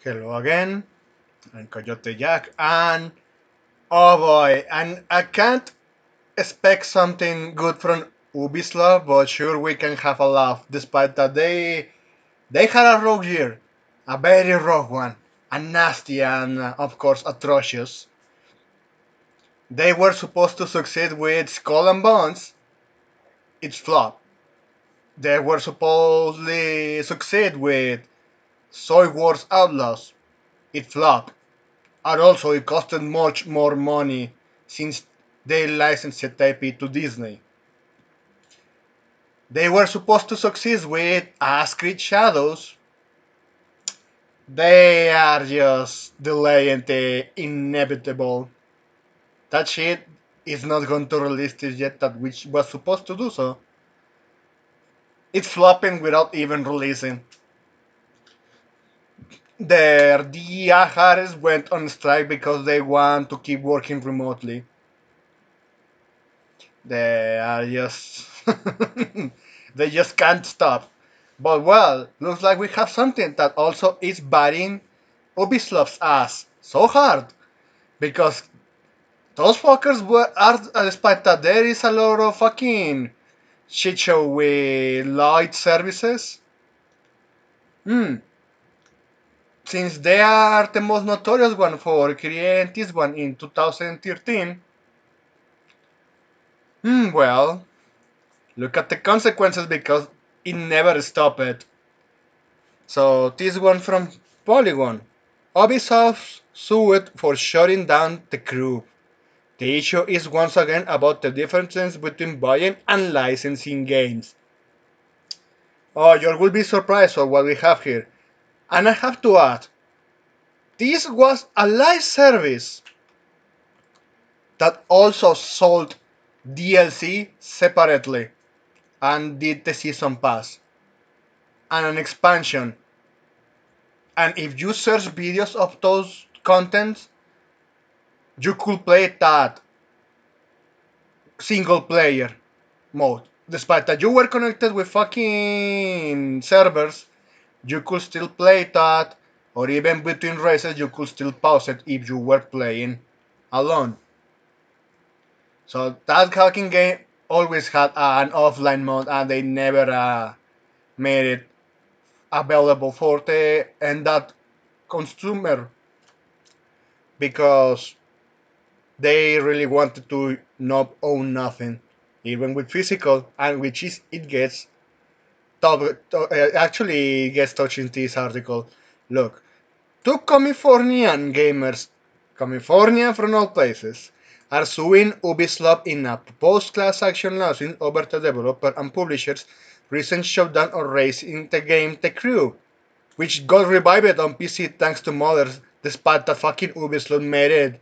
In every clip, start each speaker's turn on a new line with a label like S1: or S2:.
S1: Hello again, I'm Coyote Jack, and oh boy, and I can't expect something good from Ubislop, but sure we can have a laugh, despite that they had a rogue year, a very rogue one, and nasty and of course atrocious. They were supposed to succeed with Skull and Bones, it's flop. They were supposedly succeed with Soy Wars Outlaws, it flop. And also it costed much more money since they licensed the IP to Disney. They were supposed to succeed with Creed Shadows. They are just delaying the inevitable. That shit is not going to release this yet, that which was supposed to do so. It's flopping without even releasing. Their DEA Harris went on strike because they want to keep working remotely. They are just they just can't stop. But well, looks like we have something that also is biting Ubisoft's ass so hard because those fuckers are despite that there is a lot of fucking shit show with light services. Hmm. Since they are the most notorious one for creating this one in 2013. Well, look at the consequences because it never stopped. So this one from Polygon. Ubisoft sued for shutting down the crew. The issue is once again about the differences between buying and licensing games. Oh, you will be surprised of what we have here. And I have to add, this was a live service that also sold DLC separately and did the season pass and an expansion. And if you search videos of those contents, you could play that single player mode. Despite that you were connected with fucking servers, you could still play that, or even between races, you could still pause it if you were playing alone. So that hacking game always had an offline mode, and they never made it available for the end that consumer because they really wanted to not own nothing, even with physical, and which is it gets actually gets touched in this article. Look, two Californian gamers, California from all places, are suing Ubislop in a proposed class action lawsuit over the developer and publisher's recent shutdown or race in the game The Crew, which got revived on PC thanks to modders, despite the fucking Ubisoft made it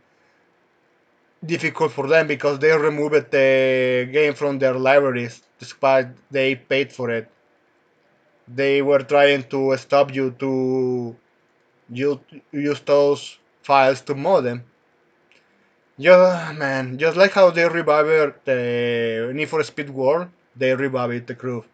S1: difficult for them because they removed the game from their libraries despite they paid for it. They were trying to stop you to use those files to modem. Yeah, man, just like how they revived the Need for Speed World, they revived the crew.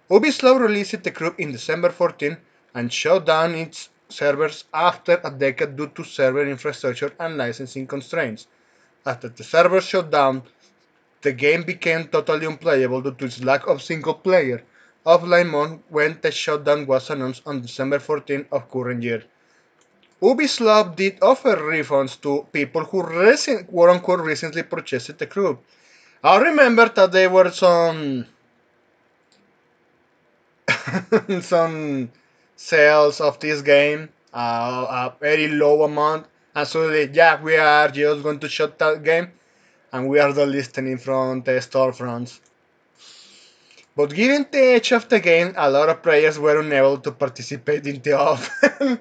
S1: Ubisoft released the crew in December 14 and shut down its servers after a decade due to server infrastructure and licensing constraints. After the servers shut down, the game became totally unplayable due to its lack of single-player offline mode when the shutdown was announced on December 14 of current year. Ubisoft did offer refunds to people who quote-unquote recently purchased the crew. I remember that there were some some sales of this game, a very low amount, and suddenly, yeah, we are just going to shut that game, and we are delisting from the storefronts. But given the age of the game, a lot of players were unable to participate in the offer.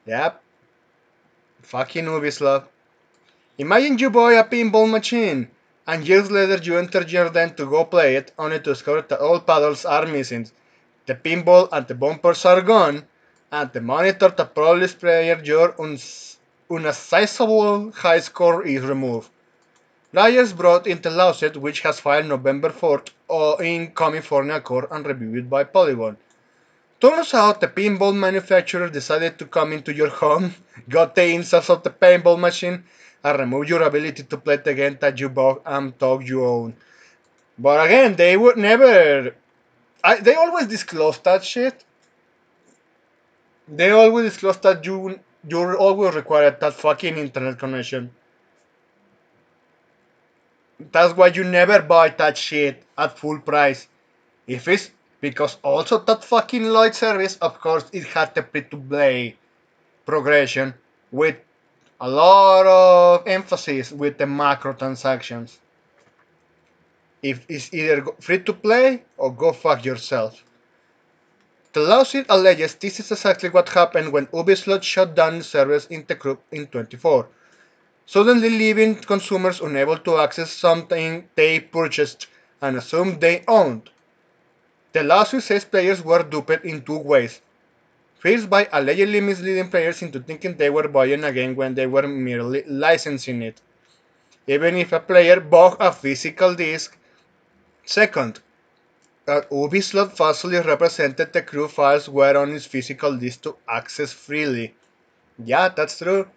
S1: Yep, fucking Ubisoft. Imagine you buy a pinball machine, and years later you enter your den to go play it, only to discover that all paddles are missing, the pinball and the bumpers are gone, and the monitor that probably displays your unsizeable high score is removed. Lawyers brought in the lawsuit, which has filed November 4th in California court and reviewed by Polygon. Turns out the pinball manufacturer decided to come into your home, got the insides of the paintball machine, and remove your ability to play the game that you bought and thought you own. But again, they would never. They always disclose that shit. They always disclose that you always require that fucking internet connection. That's why you never buy that shit at full price. If it's because also that fucking Lloyd service, of course, it had the free to play progression with a lot of emphasis with the macro transactions. If it's either free to play or go fuck yourself. The lawsuit alleges this is exactly what happened when Ubislop shut down the servers in the group in 24, suddenly leaving consumers unable to access something they purchased and assumed they owned. The lawsuit says players were duped in two ways. First, by allegedly misleading players into thinking they were buying a game when they were merely licensing it, even if a player bought a physical disc. Second, Ubisoft falsely represented the crew files were on its physical disc to access freely. Yeah, that's true.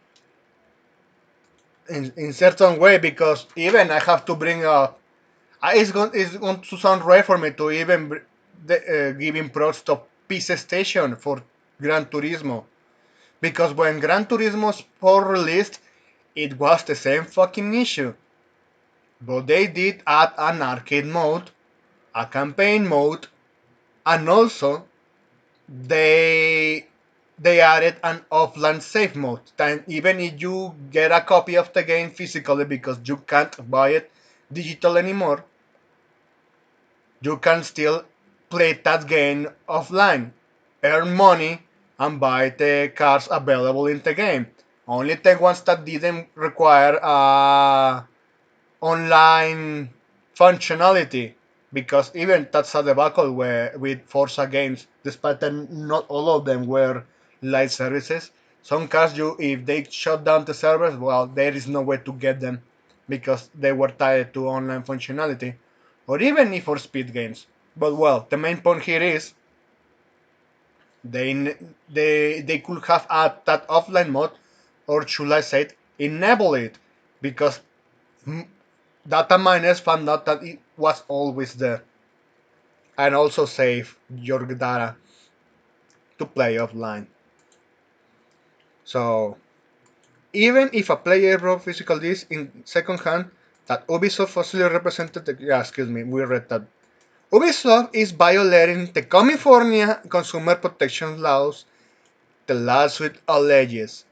S1: In certain way, because even I have to bring up. It's going to sound rare for me to even giving props to PC Station for Gran Turismo. Because when Gran Turismo 4 released, it was the same fucking issue. But they did add an arcade mode, a campaign mode, and also they they added an offline save mode. Then even if you get a copy of the game physically because you can't buy it digital anymore, you can still play that game offline, earn money, and buy the cars available in the game. Only the ones that didn't require online functionality, because even that's a debacle where with Forza games, despite that not all of them were live services. Some cars, you if they shut down the servers, well, there is no way to get them because they were tied to online functionality, or even Need for Speed games. But well, the main point here is they could have added that offline mode, or should I say, enable it, because data miners found out that it was always there, and also save your data to play offline. So even if a player brought physical discs in second hand, that Ubisoft falsely represented the yeah, excuse me, we read that. Ubisoft is violating the California consumer protection laws, the lawsuit alleges.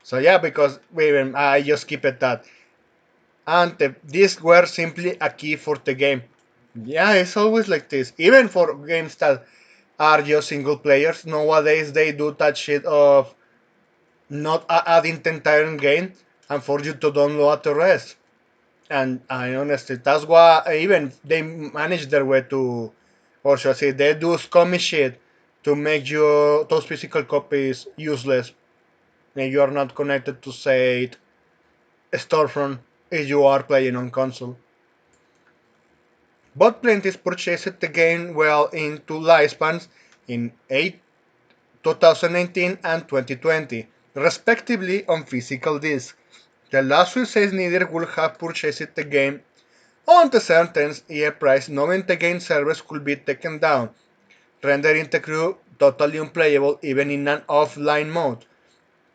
S1: So yeah, because wait, I just keep it that. And the discs were simply a key for the game. Yeah, it's always like this. Even for games that are just single players, nowadays they do that shit of not adding the entire game and for you to download the rest. And I honestly, that's why even they manage their way to, or should I say, they do scummy shit to make your those physical copies useless and you are not connected to say storefront if you are playing on console. Both plaintiffs purchased the game well into lifespans in 2019 and 2020, respectively on physical disc. The lawsuit says neither would have purchased the game on the certain-year price knowing the game servers could be taken down, rendering the crew totally unplayable even in an offline mode.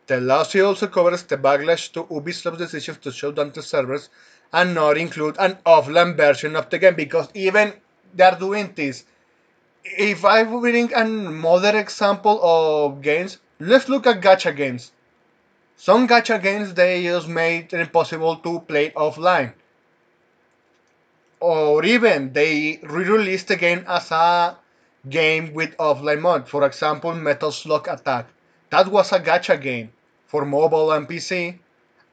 S1: The lawsuit also covers the backlash to Ubisoft's decision to shut down the servers and not include an offline version of the game, because even they're doing this. If I bring another example of games, let's look at gacha games. Some gacha games they just made it impossible to play offline, or even they re-released the game as a game with offline mode. For example, Metal Slug Attack. That was a gacha game for mobile and PC,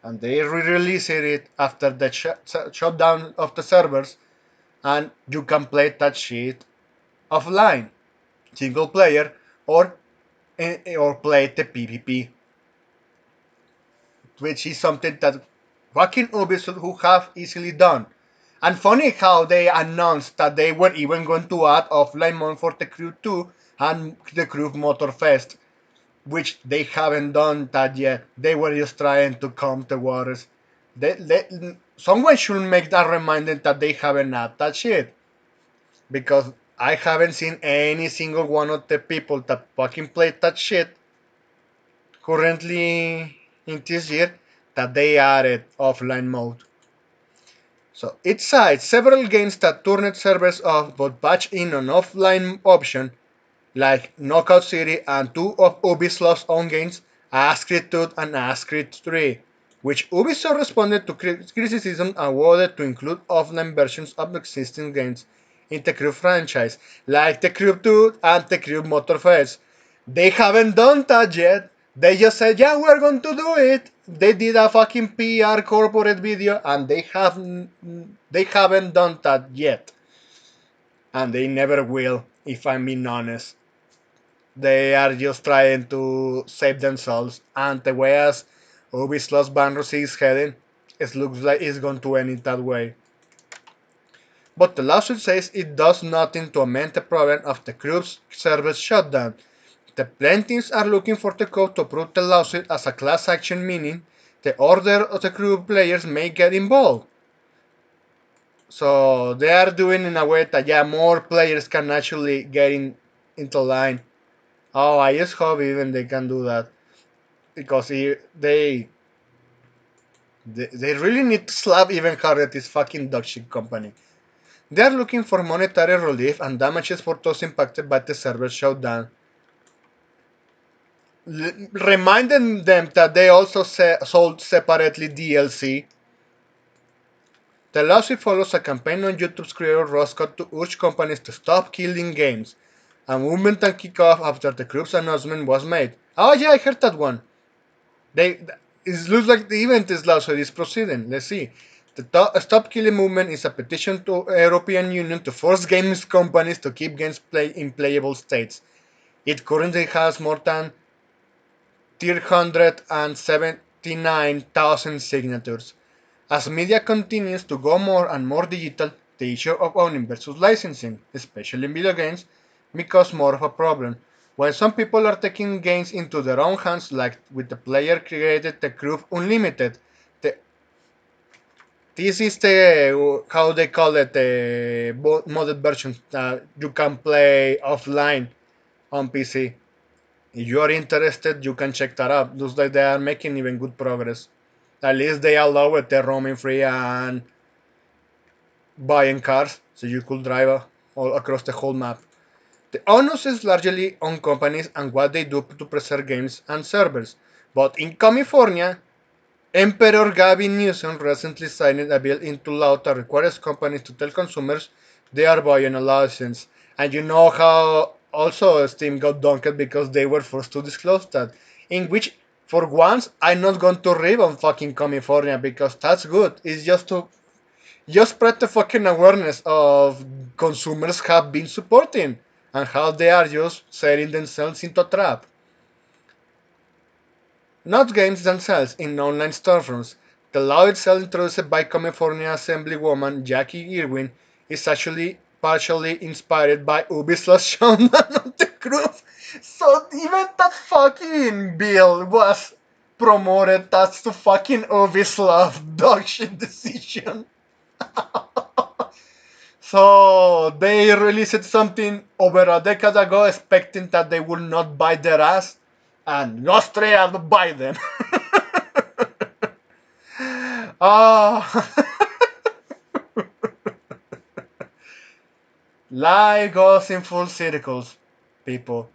S1: and they re-released it after the shutdown of the servers, and you can play that shit offline, single player, or play the PvP, which is something that fucking Ubisoft who have easily done. And funny how they announced that they were even going to add offline mode for the Crew 2 and the Crew Motorfest, which they haven't done that yet. They were just trying to calm the waters. Someone should make that reminder that they haven't added that shit. Because I haven't seen any single one of the people that fucking played that shit currently in this year that they added offline mode. So it cites several games that turned servers off but patched in an offline option like Knockout City and two of Ubisoft's own games, Assassin's Creed 2 and Assassin's Creed 3, which Ubisoft responded to criticism and wanted to include offline versions of existing games in the Crew franchise, like the Crew 2 and the Crew Motorfest. They haven't done that yet. They just said, yeah, we're going to do it. They did a fucking PR corporate video and they haven't done that yet. And they never will, if I'm being honest. They are just trying to save themselves, and the way as Ubisoft's bankruptcy is heading, it looks like it's going to end it that way. But the lawsuit says it does nothing to amend the problem of the group's service shutdown. The plaintiffs are looking for the court to prove the lawsuit as a class action, meaning the order of the group players may get involved. So they are doing in a way that yeah, more players can actually get into line. Oh, I just hope even they can do that. Because they really need to slap even harder at this fucking dogshit company. They are looking for monetary relief and damages for those impacted by the server shutdown, reminding them that they also sold separately DLC. The lawsuit follows a campaign on YouTube's creator Roscoe to urge companies to stop killing games. A movement that kicked off after the group's announcement was made. Oh yeah, I heard that one. They it looks like the event is lawsuit is proceeding. Let's see. The Stop Killing movement is a petition to European Union to force games companies to keep games in playable states. It currently has more than 379,000 signatures. As media continues to go more and more digital, the issue of owning versus licensing, especially in video games, becomes more of a problem. While some people are taking games into their own hands, like with the player created the Groove Unlimited, the, this is the how they call it the modded version that you can play offline on PC. If you are interested, you can check that out. Looks like they are making even good progress. At least they allow it the roaming free and buying cars, so you could drive all across the whole map. The onus is largely on companies and what they do to preserve games and servers. But in California, Emperor Gavin Newsom recently signed a bill into law that requires companies to tell consumers they are buying a license. And you know how also Steam got dunked because they were forced to disclose that. In which, for once, I'm not going to rip on fucking California because that's good. It's just to just spread the fucking awareness of consumers have been supporting and how they are just setting themselves into a trap. Not games themselves in online storefronts. The law itself, introduced by California Assemblywoman Jackie Irwin, is actually partially inspired by Ubisoft's showdown of the group. So even that fucking bill was promoted as the fucking Ubisoft dogshit decision. So they released something over a decade ago, expecting that they would not bite their ass, and Austria bite them. Ah, life goes in full circles, people.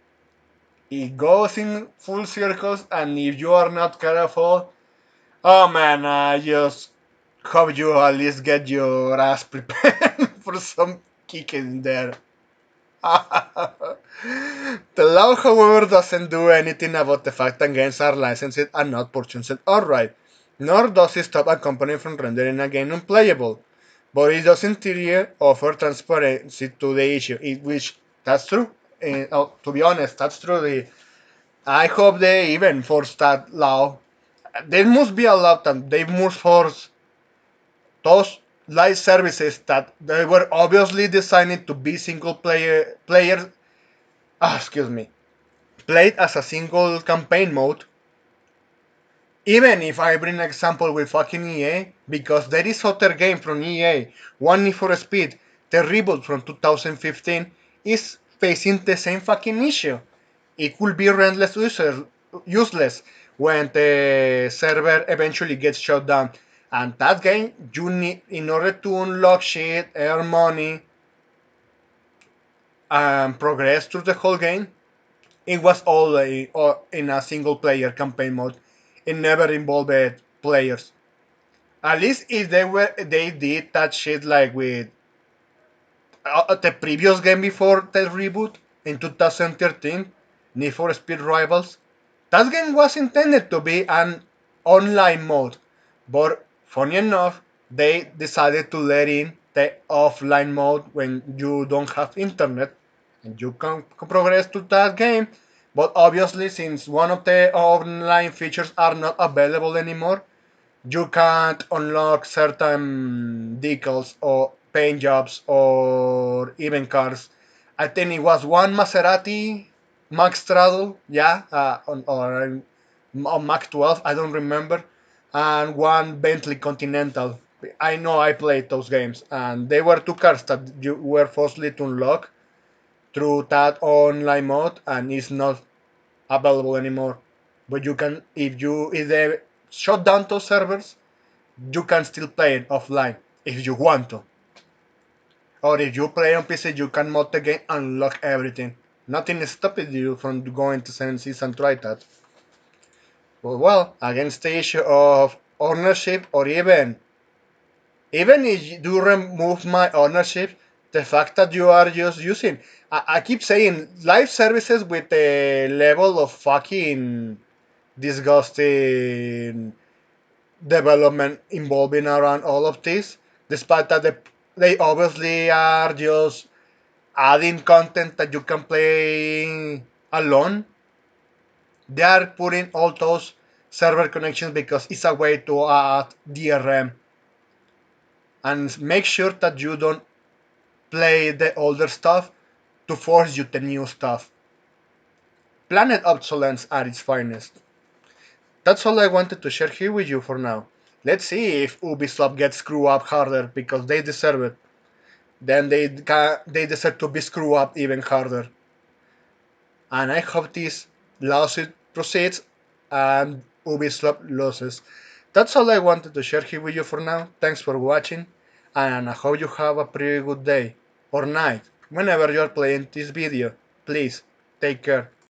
S1: It goes in full circles, and if you are not careful, oh man, I just hope you at least get your ass prepared for some kicking there. The law, however, doesn't do anything about the fact that games are licensed and not purchased outright, nor does it stop a company from rendering a game unplayable. But it does interior offer transparency to the issue, which that's true. To be honest, that's true. I hope they even force that law. There must be a law that they must force those live services that they were obviously designed to be single player excuse me, played as a single campaign mode. Even if I bring an example with fucking EA, because there is other game from EA, One Need for Speed, the reboot from 2015, is facing the same fucking issue. It could be useless when the server eventually gets shut down. And that game, you need, in order to unlock shit, earn money, and progress through the whole game, it was all in a single player campaign mode. It never involved players. At least if they did that shit like with the previous game before the reboot in 2013, Need for Speed Rivals. That game was intended to be an online mode, but funny enough, they decided to let in the offline mode when you don't have internet and you can progress to that game. But obviously, since one of the online features are not available anymore, you can't unlock certain vehicles or paint jobs or even cars. I think it was one Maserati Max Straddle, yeah, or Mac 12, I don't remember, and one Bentley Continental. I know I played those games, and they were two cars that you were forced to unlock through that online mode, and it's not available anymore. But you can, if they shut down those servers, you can still play it offline if you want to. Or if you play on PC, you can mod the game and unlock everything. Nothing is stopping you from going to 7 Seas and try that. But well, against the issue of ownership, or even if you remove my ownership, the fact that you are just using, I keep saying live services with a level of fucking disgusting development involving around all of this, despite that they obviously are just adding content that you can play alone. They are putting all those server connections because it's a way to add DRM and make sure that you don't play the older stuff to force you the new stuff. Planet obsolescence at its finest. That's all I wanted to share here with you for now. Let's see if Ubisoft gets screwed up harder because they deserve it. Then they deserve to be screwed up even harder. And I hope this lawsuit proceeds and Ubisoft loses. That's all I wanted to share here with you for now. Thanks for watching, and I hope you have a pretty good day or night whenever you're playing this video. Please take care.